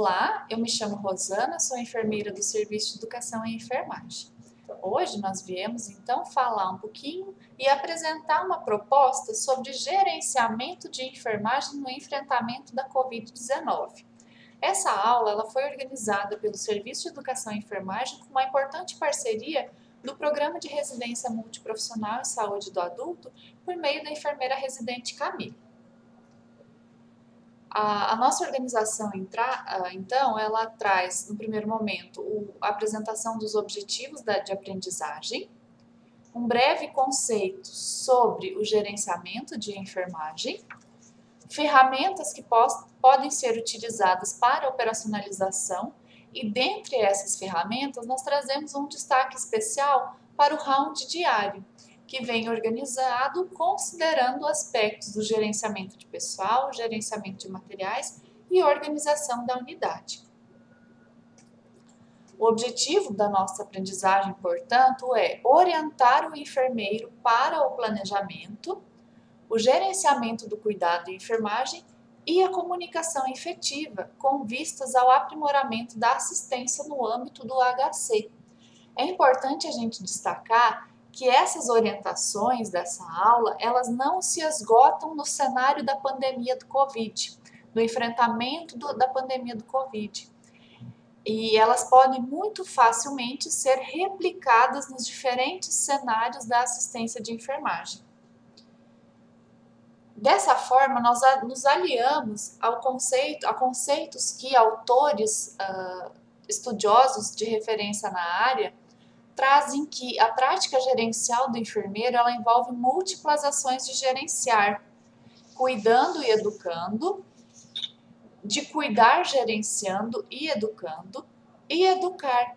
Olá, eu me chamo Rosana, sou enfermeira do Serviço de Educação e Enfermagem. Hoje nós viemos então falar um pouquinho e apresentar uma proposta sobre gerenciamento de enfermagem no enfrentamento da Covid-19. Essa aula ela foi organizada pelo Serviço de Educação e Enfermagem com uma importante parceria do Programa de Residência Multiprofissional em Saúde do Adulto por meio da enfermeira residente Camille. A nossa organização, então, ela traz, no primeiro momento, a apresentação dos objetivos de aprendizagem, um breve conceito sobre o gerenciamento de enfermagem, ferramentas que podem ser utilizadas para operacionalização e, dentre essas ferramentas, nós trazemos um destaque especial para o round diário, que vem organizado considerando aspectos do gerenciamento de pessoal, gerenciamento de materiais e organização da unidade. O objetivo da nossa aprendizagem, portanto, é orientar o enfermeiro para o planejamento, o gerenciamento do cuidado e enfermagem e a comunicação efetiva, com vistas ao aprimoramento da assistência no âmbito do HC. É importante a gente destacar que essas orientações dessa aula, elas não se esgotam no cenário da pandemia do Covid, do enfrentamento da pandemia do Covid. E elas podem muito facilmente ser replicadas nos diferentes cenários da assistência de enfermagem. Dessa forma, nós nos aliamos a conceitos que autores estudiosos de referência na área trazem que a prática gerencial do enfermeiro ela envolve múltiplas ações de gerenciar, cuidando e educando, de cuidar gerenciando e educar,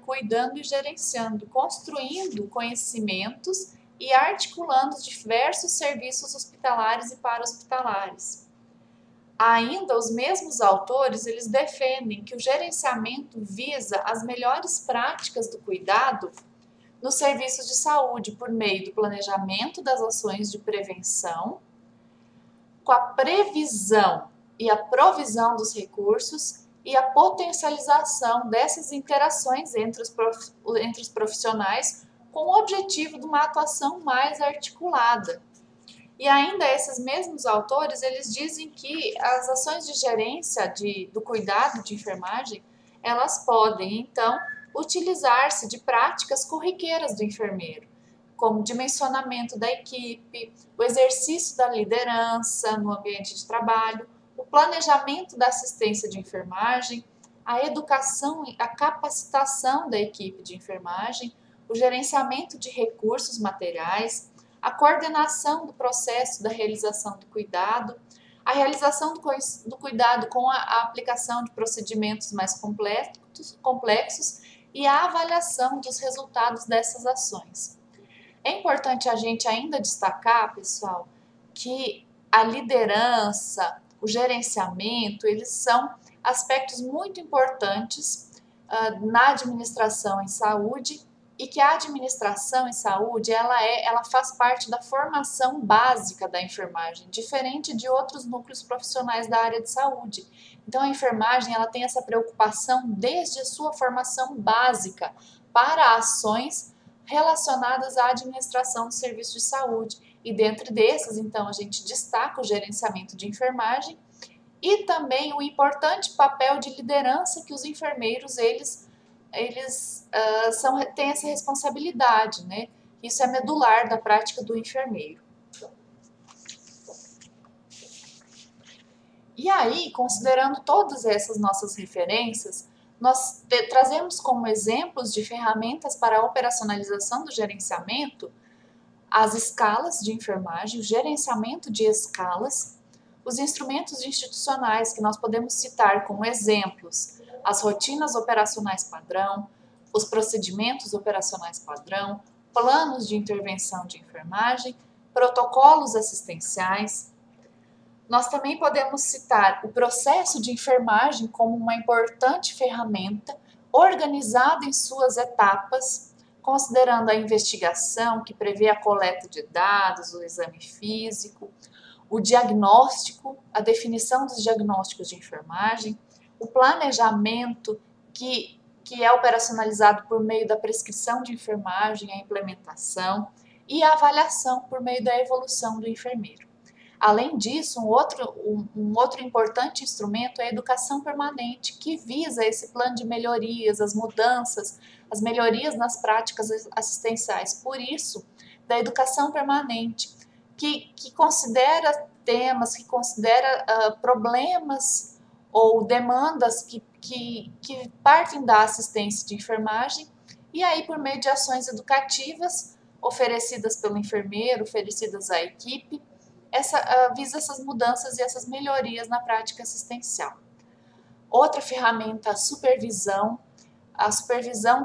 cuidando e gerenciando, construindo conhecimentos e articulando diversos serviços hospitalares e para-hospitalares. Ainda os mesmos autores, eles defendem que o gerenciamento visa as melhores práticas do cuidado nos serviços de saúde por meio do planejamento das ações de prevenção, com a previsão e a provisão dos recursos e a potencialização dessas interações entre os profissionais com o objetivo de uma atuação mais articulada. E ainda esses mesmos autores, eles dizem que as ações de gerência do cuidado de enfermagem, elas podem, então, utilizar-se de práticas corriqueiras do enfermeiro, como o dimensionamento da equipe, o exercício da liderança no ambiente de trabalho, o planejamento da assistência de enfermagem, a educação e a capacitação da equipe de enfermagem, o gerenciamento de recursos materiais, a coordenação do processo da realização do cuidado, a realização do cuidado com a aplicação de procedimentos mais complexos e a avaliação dos resultados dessas ações. É importante a gente ainda destacar, pessoal, que a liderança, o gerenciamento, eles são aspectos muito importantes na administração em saúde e que a administração em saúde, ela faz parte da formação básica da enfermagem, diferente de outros núcleos profissionais da área de saúde. Então, a enfermagem, ela tem essa preocupação desde a sua formação básica para ações relacionadas à administração do serviço de saúde. E dentre desses, então, a gente destaca o gerenciamento de enfermagem e também o importante papel de liderança que os enfermeiros, eles têm essa responsabilidade, né? Isso é medular da prática do enfermeiro. E aí, considerando todas essas nossas referências, nós trazemos como exemplos de ferramentas para a operacionalização do gerenciamento as escalas de enfermagem, o gerenciamento de escalas, os instrumentos institucionais que nós podemos citar como exemplos, as rotinas operacionais padrão, os procedimentos operacionais padrão, planos de intervenção de enfermagem, protocolos assistenciais. Nós também podemos citar o processo de enfermagem como uma importante ferramenta organizada em suas etapas, considerando a investigação, que prevê a coleta de dados, o exame físico, o diagnóstico, a definição dos diagnósticos de enfermagem, o planejamento que é operacionalizado por meio da prescrição de enfermagem, a implementação e a avaliação por meio da evolução do enfermeiro. Além disso, um outro importante instrumento é a educação permanente, que visa esse plano de melhorias, as mudanças, as melhorias nas práticas assistenciais. Por isso, da educação permanente, que considera temas, que considera problemas ou demandas que partem da assistência de enfermagem, e aí por meio de ações educativas oferecidas pelo enfermeiro, oferecidas à equipe, visa essas mudanças e essas melhorias na prática assistencial. Outra ferramenta, a supervisão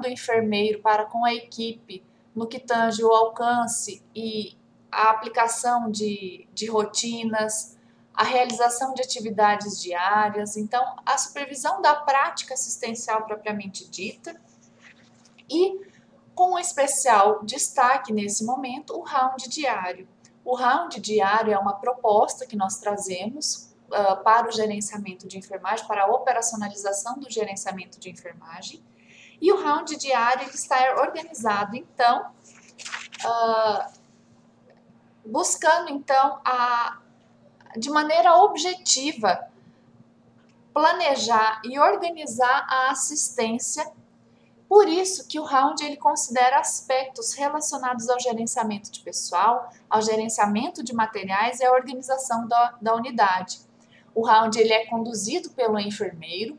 do enfermeiro para com a equipe no que tange o alcance e a aplicação de rotinas, a realização de atividades diárias, então a supervisão da prática assistencial propriamente dita e com um especial destaque nesse momento o round diário. O round diário é uma proposta que nós trazemos para o gerenciamento de enfermagem, para a operacionalização do gerenciamento de enfermagem. E o round diário ele está organizado, então, buscando, então, de maneira objetiva, planejar e organizar a assistência. Por isso que o round ele considera aspectos relacionados ao gerenciamento de pessoal, ao gerenciamento de materiais e à organização da unidade. O round ele é conduzido pelo enfermeiro,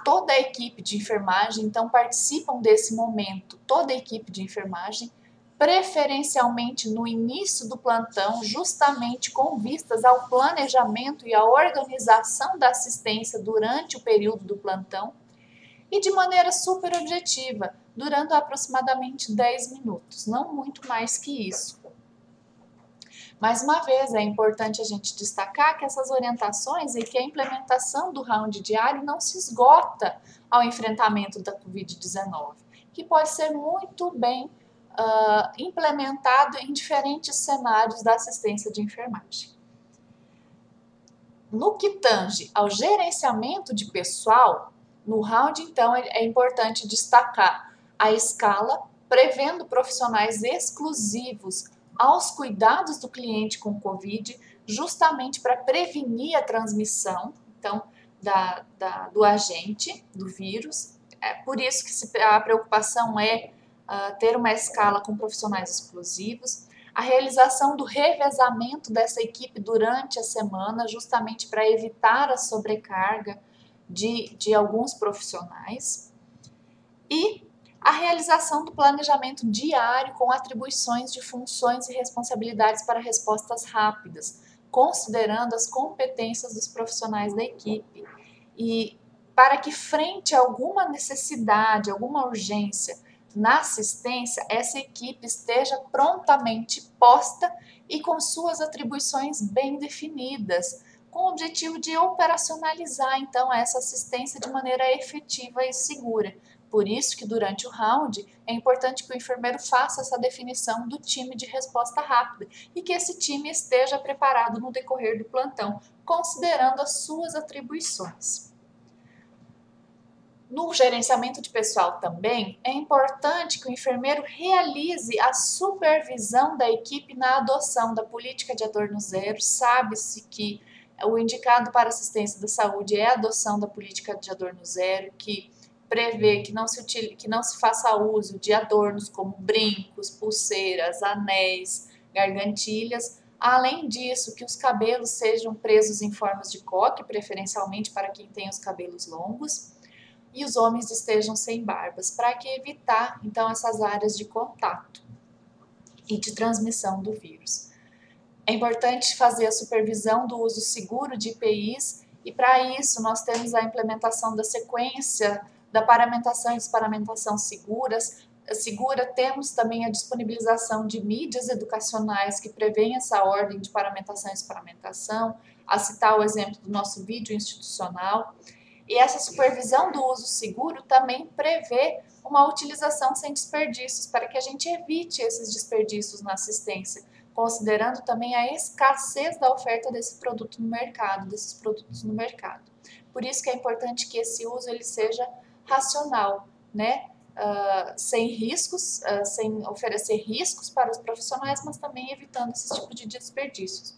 toda a equipe de enfermagem, então participam desse momento toda a equipe de enfermagem, preferencialmente no início do plantão, justamente com vistas ao planejamento e à organização da assistência durante o período do plantão, e de maneira super objetiva, durando aproximadamente 10 minutos, não muito mais que isso. Mais uma vez, é importante a gente destacar que essas orientações e que a implementação do round diário não se esgota ao enfrentamento da Covid-19, que pode ser muito bem implementado em diferentes cenários da assistência de enfermagem. No que tange ao gerenciamento de pessoal, no round, então, é importante destacar a escala, prevendo profissionais exclusivos aos cuidados do cliente com Covid, justamente para prevenir a transmissão, então, do agente, do vírus. É por isso que a preocupação é ter uma escala com profissionais exclusivos, a realização do revezamento dessa equipe durante a semana, justamente para evitar a sobrecarga de alguns profissionais, e a realização do planejamento diário com atribuições de funções e responsabilidades para respostas rápidas, considerando as competências dos profissionais da equipe, e para que frente a alguma necessidade, alguma urgência na assistência, essa equipe esteja prontamente posta e com suas atribuições bem definidas, com o objetivo de operacionalizar, então, essa assistência de maneira efetiva e segura. Por isso que, durante o round, é importante que o enfermeiro faça essa definição do time de resposta rápida e que esse time esteja preparado no decorrer do plantão, considerando as suas atribuições. No gerenciamento de pessoal também, é importante que o enfermeiro realize a supervisão da equipe na adoção da política de adorno zero. Sabe-se que o indicado para assistência da saúde é a adoção da política de adorno zero, que prevê que não se faça uso de adornos como brincos, pulseiras, anéis, gargantilhas. Além disso, que os cabelos sejam presos em formas de coque, preferencialmente para quem tem os cabelos longos, e os homens estejam sem barbas, para que evitar, então, essas áreas de contato e de transmissão do vírus. É importante fazer a supervisão do uso seguro de EPIs e, para isso, nós temos a implementação da sequência da paramentação e desparamentação segura, temos também a disponibilização de mídias educacionais que prevêem essa ordem de paramentação e desparamentação, a citar o exemplo do nosso vídeo institucional. E essa supervisão do uso seguro também prevê uma utilização sem desperdícios, para que a gente evite esses desperdícios na assistência, considerando também a escassez da oferta desse produto no mercado, desses produtos no mercado. Por isso que é importante que esse uso ele seja racional, né? Sem riscos, sem oferecer riscos para os profissionais, mas também evitando esse tipo de desperdícios.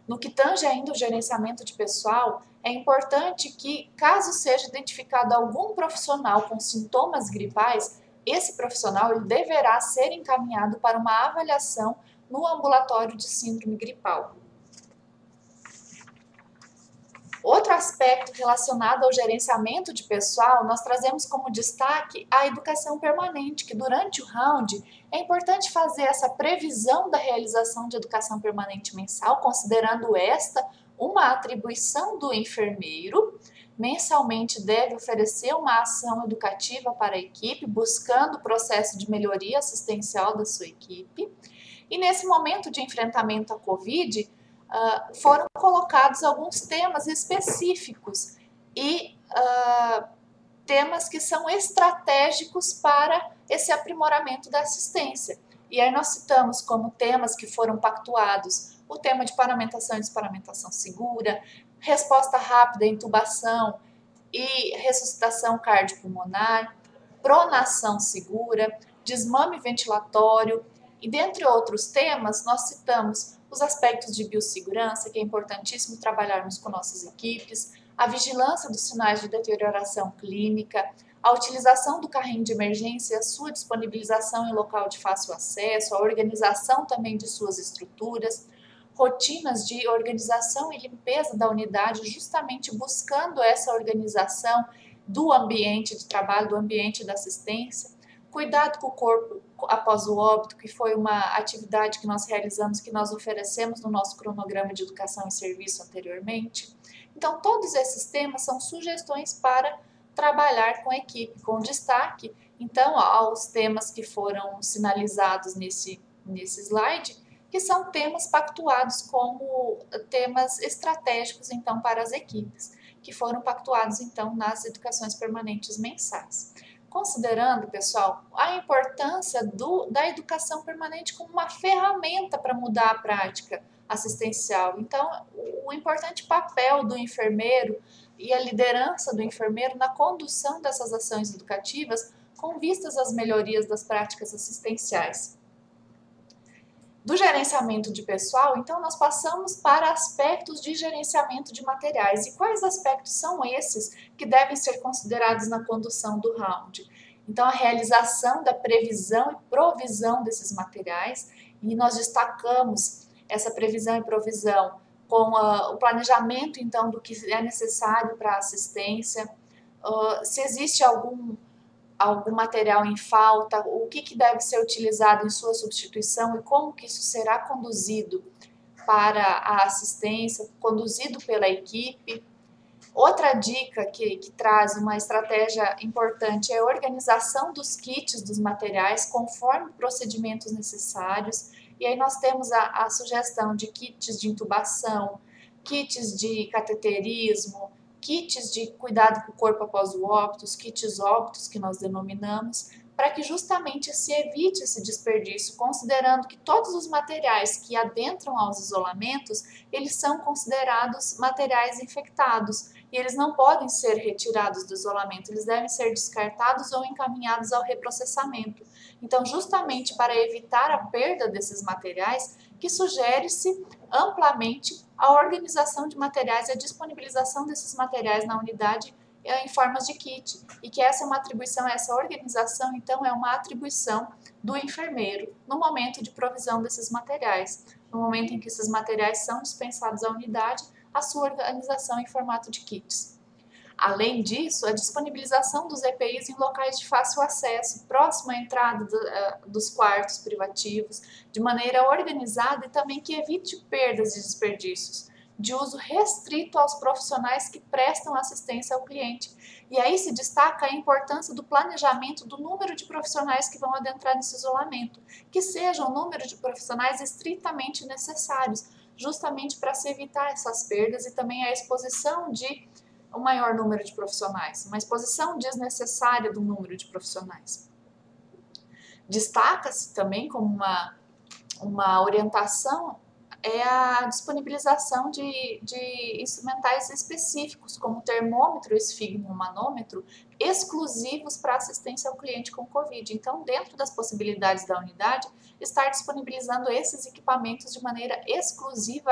No que tange ainda o gerenciamento de pessoal, é importante que, caso seja identificado algum profissional com sintomas gripais, esse profissional ele deverá ser encaminhado para uma avaliação no ambulatório de síndrome gripal. Outro aspecto relacionado ao gerenciamento de pessoal, nós trazemos como destaque a educação permanente, que durante o round é importante fazer essa previsão da realização de educação permanente mensal, considerando esta uma atribuição do enfermeiro. Mensalmente deve oferecer uma ação educativa para a equipe, buscando o processo de melhoria assistencial da sua equipe. E nesse momento de enfrentamento à Covid, foram colocados alguns temas específicos e temas que são estratégicos para esse aprimoramento da assistência. E aí nós citamos como temas que foram pactuados o tema de paramentação e desparamentação segura, resposta rápida à intubação e ressuscitação cardiopulmonar, pronação segura, desmame ventilatório e dentre outros temas nós citamos os aspectos de biossegurança, que é importantíssimo trabalharmos com nossas equipes, a vigilância dos sinais de deterioração clínica, a utilização do carrinho de emergência, a sua disponibilização em local de fácil acesso, a organização também de suas estruturas, rotinas de organização e limpeza da unidade, justamente buscando essa organização do ambiente de trabalho, do ambiente da assistência, cuidado com o corpo após o óbito, que foi uma atividade que nós realizamos, que nós oferecemos no nosso cronograma de educação e serviço anteriormente. Então, todos esses temas são sugestões para trabalhar com a equipe, com destaque, então, aos temas que foram sinalizados nesse slide, que são temas pactuados como temas estratégicos, então, para as equipes, que foram pactuados, então, nas educações permanentes mensais. Considerando, pessoal, a importância da educação permanente como uma ferramenta para mudar a prática assistencial. Então, o importante papel do enfermeiro e a liderança do enfermeiro na condução dessas ações educativas com vistas às melhorias das práticas assistenciais. Do gerenciamento de pessoal, então nós passamos para aspectos de gerenciamento de materiais. E quais aspectos são esses que devem ser considerados na condução do round? Então, a realização da previsão e provisão desses materiais, e nós destacamos essa previsão e provisão com o planejamento, então, do que é necessário para a assistência, se existe algum material em falta, o que deve ser utilizado em sua substituição e como que isso será conduzido para a assistência, conduzido pela equipe. Outra dica que traz uma estratégia importante é a organização dos kits dos materiais conforme procedimentos necessários. E aí nós temos a sugestão de kits de intubação, kits de cateterismo, kits de cuidado com o corpo após o óbito, os kits óbitos que nós denominamos, para que justamente se evite esse desperdício, considerando que todos os materiais que adentram aos isolamentos, eles são considerados materiais infectados e eles não podem ser retirados do isolamento, eles devem ser descartados ou encaminhados ao reprocessamento. Então, justamente para evitar a perda desses materiais, que sugere-se amplamente a organização de materiais e a disponibilização desses materiais na unidade em formas de kit, e que essa é uma atribuição, essa organização, então, é uma atribuição do enfermeiro no momento de provisão desses materiais, no momento em que esses materiais são dispensados à unidade, a sua organização em formato de kits. Além disso, a disponibilização dos EPIs em locais de fácil acesso, próximo à entrada dos quartos privativos, de maneira organizada e também que evite perdas e desperdícios, de uso restrito aos profissionais que prestam assistência ao cliente. E aí se destaca a importância do planejamento do número de profissionais que vão adentrar nesse isolamento, que seja o número de profissionais estritamente necessários, justamente para se evitar essas perdas e também a exposição de um maior número de profissionais, uma exposição desnecessária do número de profissionais. Destaca-se também como uma orientação é a disponibilização de instrumentais específicos, como termômetro, esfigmo, manômetro, exclusivos para assistência ao cliente com Covid. Então, dentro das possibilidades da unidade, estar disponibilizando esses equipamentos de maneira exclusiva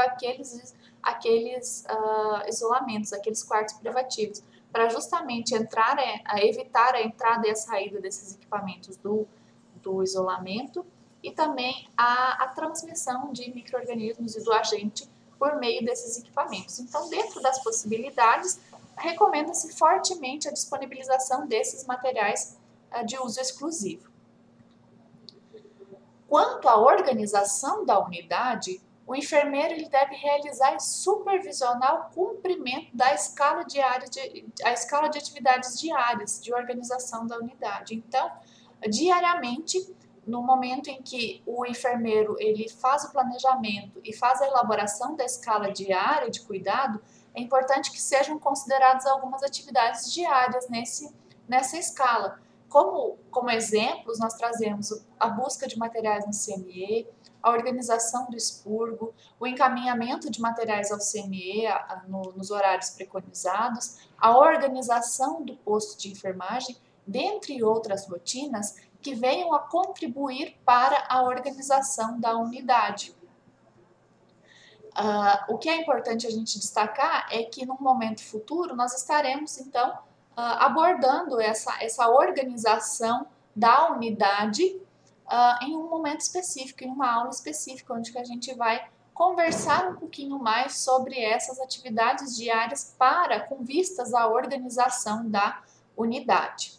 àqueles isolamentos, aqueles quartos privativos, para justamente evitar a entrada e a saída desses equipamentos do isolamento, e também a transmissão de micro-organismos e do agente por meio desses equipamentos. Então, dentro das possibilidades, recomenda-se fortemente a disponibilização desses materiais de uso exclusivo. Quanto à organização da unidade, o enfermeiro ele deve realizar e supervisionar o cumprimento da escala de atividades diárias de organização da unidade. Então, diariamente, no momento em que o enfermeiro ele faz o planejamento e faz a elaboração da escala diária de cuidado, é importante que sejam consideradas algumas atividades diárias nessa escala. Como exemplos, nós trazemos a busca de materiais no CME, a organização do expurgo, o encaminhamento de materiais ao CME nos horários preconizados, a organização do posto de enfermagem, dentre outras rotinas que venham a contribuir para a organização da unidade. O que é importante a gente destacar é que num momento futuro nós estaremos então abordando essa organização da unidade em um momento específico, em uma aula específica, onde que a gente vai conversar um pouquinho mais sobre essas atividades diárias com vistas à organização da unidade.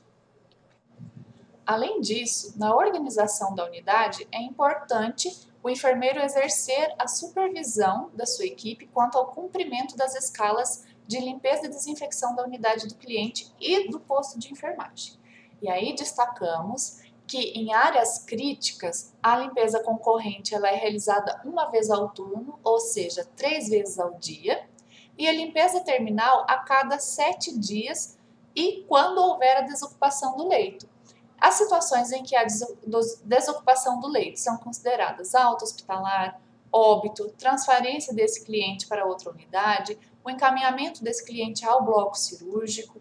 Além disso, na organização da unidade, é importante o enfermeiro exercer a supervisão da sua equipe quanto ao cumprimento das escalas de limpeza e desinfecção da unidade do cliente e do posto de enfermagem. E aí destacamos que em áreas críticas, a limpeza concorrente ela é realizada uma vez ao turno, ou seja, 3 vezes ao dia, e a limpeza terminal a cada 7 dias e quando houver a desocupação do leito. As situações em que a desocupação do leito são consideradas alta hospitalar, óbito, transferência desse cliente para outra unidade, o encaminhamento desse cliente ao bloco cirúrgico.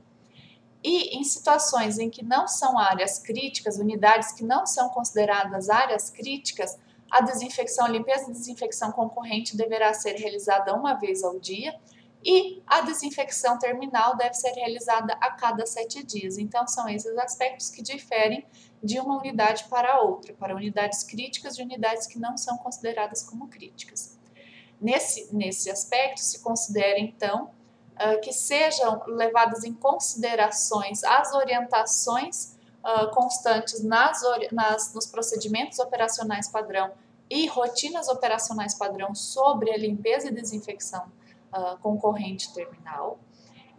E em situações em que não são áreas críticas, unidades que não são consideradas áreas críticas, a limpeza e desinfecção concorrente deverá ser realizada uma vez ao dia, e a desinfecção terminal deve ser realizada a cada 7 dias. Então, são esses aspectos que diferem de uma unidade para outra, para unidades críticas e unidades que não são consideradas como críticas. Nesse aspecto, se considera, então, que sejam levadas em considerações as orientações constantes nos procedimentos operacionais padrão e rotinas operacionais padrão sobre a limpeza e desinfecção concorrente terminal,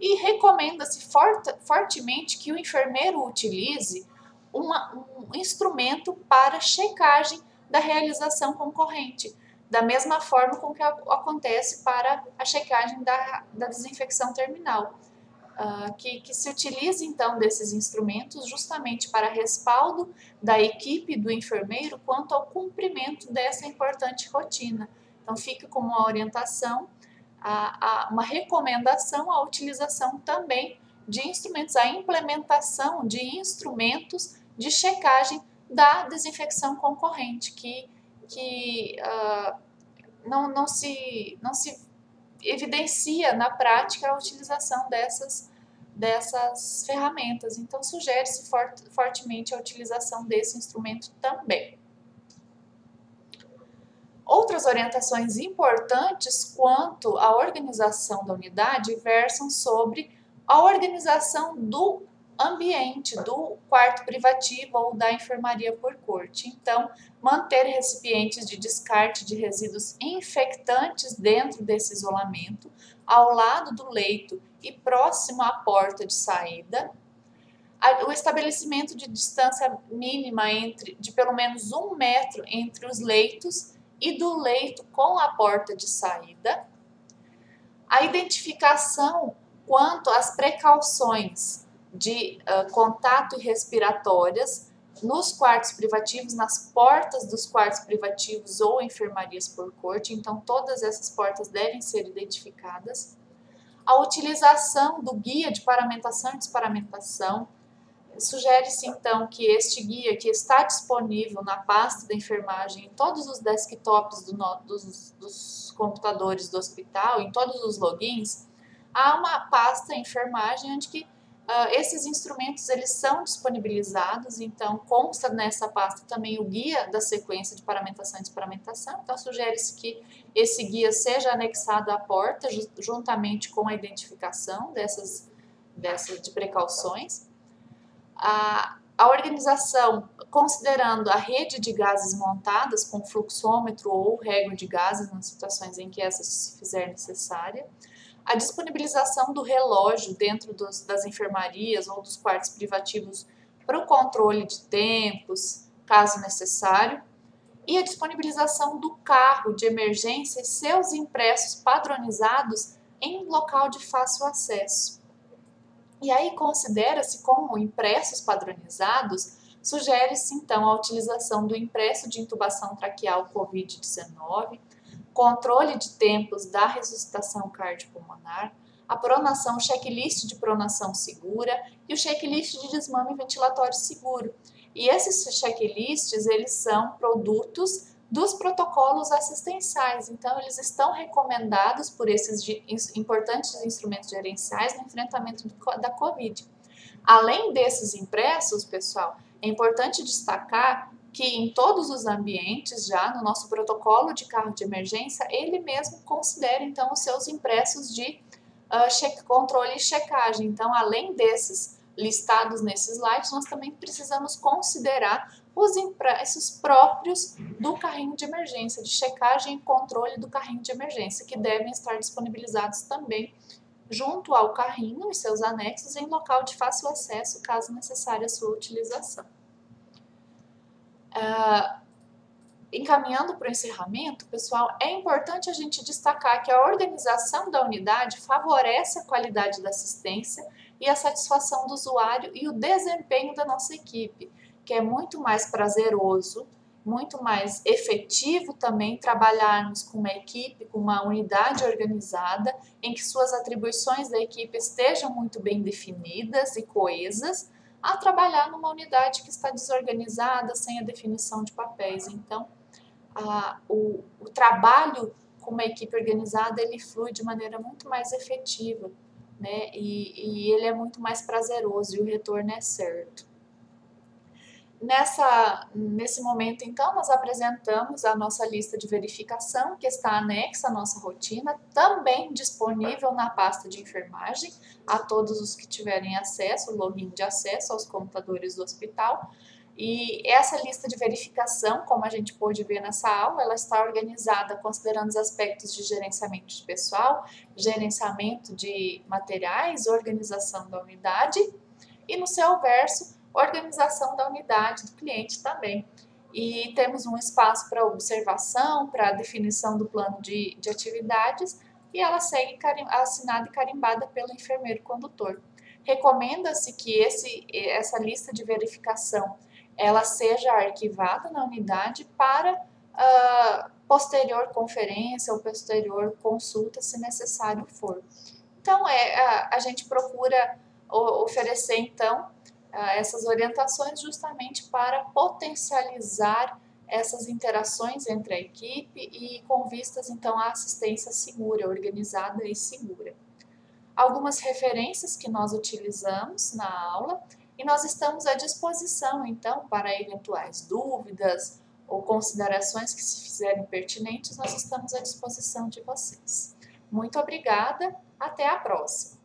e recomenda-se fortemente que o enfermeiro utilize um instrumento para checagem da realização concorrente, da mesma forma com que acontece para a checagem da desinfecção terminal, que se utilize então desses instrumentos justamente para respaldo da equipe do enfermeiro quanto ao cumprimento dessa importante rotina. Então fica como uma orientação, uma recomendação à utilização também de instrumentos, a implementação de instrumentos de checagem da desinfecção concorrente, que não se evidencia na prática a utilização dessas ferramentas. Então, sugere-se fortemente a utilização desse instrumento também. Outras orientações importantes quanto à organização da unidade versam sobre a organização do ambiente, do quarto privativo ou da enfermaria por corte. Então, manter recipientes de descarte de resíduos infectantes dentro desse isolamento, ao lado do leito e próximo à porta de saída. O estabelecimento de distância mínima de pelo menos 1 metro entre os leitos e do leito com a porta de saída, a identificação quanto às precauções de contato e respiratórias nos quartos privativos, nas portas dos quartos privativos ou enfermarias por corte, então todas essas portas devem ser identificadas. A utilização do guia de paramentação e desparamentação. Sugere-se então que este guia, que está disponível na pasta da enfermagem, em todos os desktops dos computadores do hospital, em todos os logins, há uma pasta enfermagem onde que esses instrumentos eles são disponibilizados, então consta nessa pasta também o guia da sequência de paramentação e desparamentação, então sugere-se que esse guia seja anexado à porta juntamente com a identificação dessas de precauções. A organização, considerando a rede de gases montadas com fluxômetro ou régua de gases nas situações em que essa se fizer necessária, a disponibilização do relógio dentro das enfermarias ou dos quartos privativos para o controle de tempos, caso necessário, e a disponibilização do carro de emergência e seus impressos padronizados em local de fácil acesso. E aí considera-se como impressos padronizados, sugere-se então a utilização do impresso de intubação traqueal COVID-19, controle de tempos da ressuscitação cardiopulmonar, a pronação, o checklist de pronação segura e o checklist de desmame ventilatório seguro. E esses checklists, eles são produtos dos protocolos assistenciais, então eles estão recomendados por esses importantes instrumentos gerenciais no enfrentamento da COVID. Além desses impressos, pessoal, é importante destacar que em todos os ambientes, já no nosso protocolo de carro de emergência, ele mesmo considera então os seus impressos de controle e checagem. Então, além desses listados nesses slides, nós também precisamos considerar os impressos próprios do carrinho de emergência, de checagem e controle do carrinho de emergência, que devem estar disponibilizados também junto ao carrinho e seus anexos em local de fácil acesso, caso necessária a sua utilização. Encaminhando para o encerramento, pessoal, é importante a gente destacar que a organização da unidade favorece a qualidade da assistência e a satisfação do usuário e o desempenho da nossa equipe, que é muito mais prazeroso, muito mais efetivo também trabalharmos com uma equipe, com uma unidade organizada, em que suas atribuições da equipe estejam muito bem definidas e coesas, a trabalhar numa unidade que está desorganizada, sem a definição de papéis. Então, o trabalho com uma equipe organizada, ele flui de maneira muito mais efetiva, né? E ele é muito mais prazeroso e o retorno é certo. Nesse momento, então, nós apresentamos a nossa lista de verificação, que está anexa à nossa rotina, também disponível na pasta de enfermagem, a todos os que tiverem acesso, o login de acesso aos computadores do hospital. E essa lista de verificação, como a gente pôde ver nessa aula, ela está organizada considerando os aspectos de gerenciamento de pessoal, gerenciamento de materiais, organização da unidade e, no seu verso, organização da unidade do cliente também. E temos um espaço para observação, para definição do plano de atividades, e ela segue assinada e carimbada pelo enfermeiro condutor. Recomenda-se que essa lista de verificação ela seja arquivada na unidade para posterior conferência ou posterior consulta, se necessário for. Então, a gente procura oferecer, então, essas orientações justamente para potencializar essas interações entre a equipe e com vistas, então, à assistência segura, organizada e segura. Algumas referências que nós utilizamos na aula e nós estamos à disposição, então, para eventuais dúvidas ou considerações que se fizerem pertinentes, nós estamos à disposição de vocês. Muito obrigada, até a próxima!